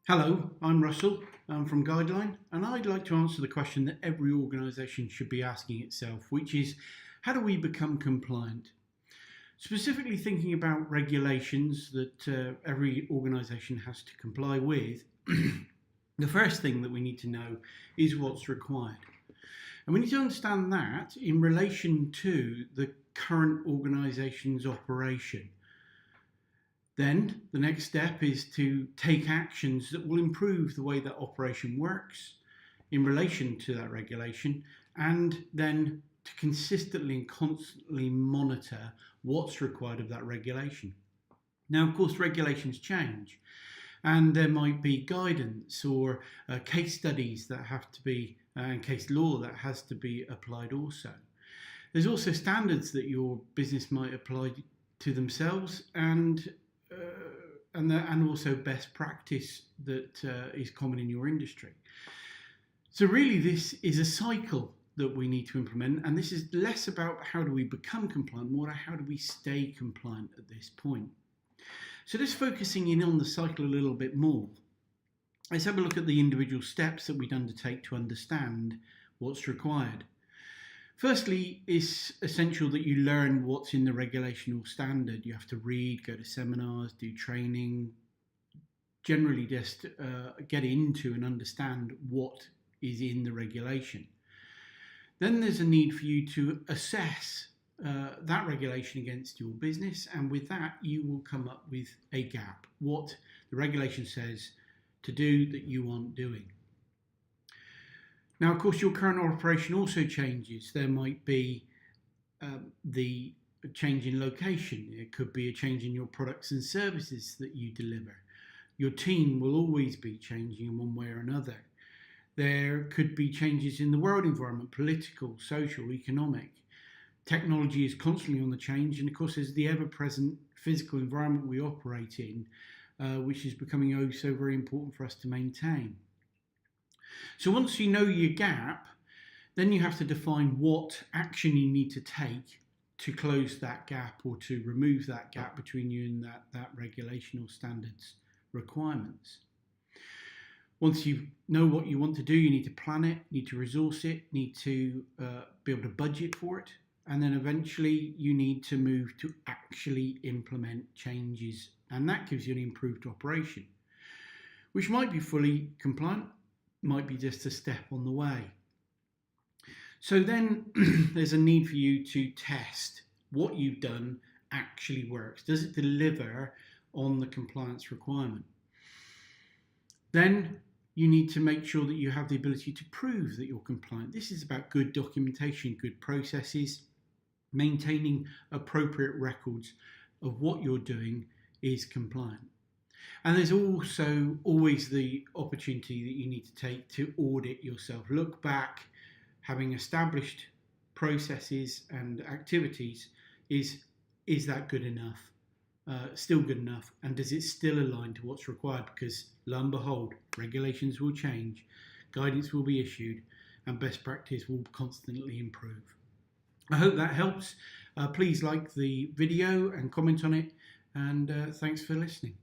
Hello, I'm Russell. I'm from Guideline, and I'd like to answer the question that every organisation should be asking itself, which is, how do we become compliant? Specifically thinking about regulations that every organisation has to comply with, the first thing that we need to know is what's required. And we need to understand that in relation to the current organisation's operation. Then the next step is to take actions that will improve the way that operation works in relation to that regulation, and then to consistently and constantly monitor what's required of that regulation. Now, of course, regulations change, and there might be guidance or case studies that have to be, and case law that has to be applied also. There's also standards that your business might apply to themselves, and also best practice that is common in your industry. So really this is a cycle that we need to implement, and this is less about how do we become compliant, more how do we stay compliant at this point. So just focusing in on the cycle a little bit more, let's have a look at the individual steps that we'd undertake to understand what's required. Firstly, it's essential that you learn what's in the regulation or standard. You have to read, go to seminars, do training, generally just get into and understand what is in the regulation. Then there's a need for you to assess that regulation against your business, and with that you will come up with a gap, what the regulation says to do that you aren't doing. Now, of course, your current operation also changes. There might be the change in location. It could be a change in your products and services that you deliver. Your team will always be changing in one way or another. There could be changes in the world environment, political, social, economic. Technology is constantly on the change, and of course there's the ever-present physical environment we operate in, which is becoming oh so very important for us to maintain. So once you know your gap, then you have to define what action you need to take to close that gap or to remove that gap between you and that regulation or standards requirements. Once you know what you want to do, you need to plan it, need to resource it, need to be able to budget for it, and then eventually you need to move to actually implement changes, and that gives you an improved operation, which might be fully compliant, might be just a step on the way. So then there's a need for you to test what you've done actually works. Does it deliver on the compliance requirement? Then you need to make sure that you have the ability to prove that you're compliant. This is about good documentation, good processes, maintaining appropriate records of what you're doing is compliant. And there's also always the opportunity that you need to take to audit yourself. Look back, having established processes and activities, is that good enough? Still good enough? And does it still align to what's required? Because lo and behold, regulations will change, guidance will be issued, and best practice will constantly improve. I hope that helps. Please like the video and comment on it, and thanks for listening.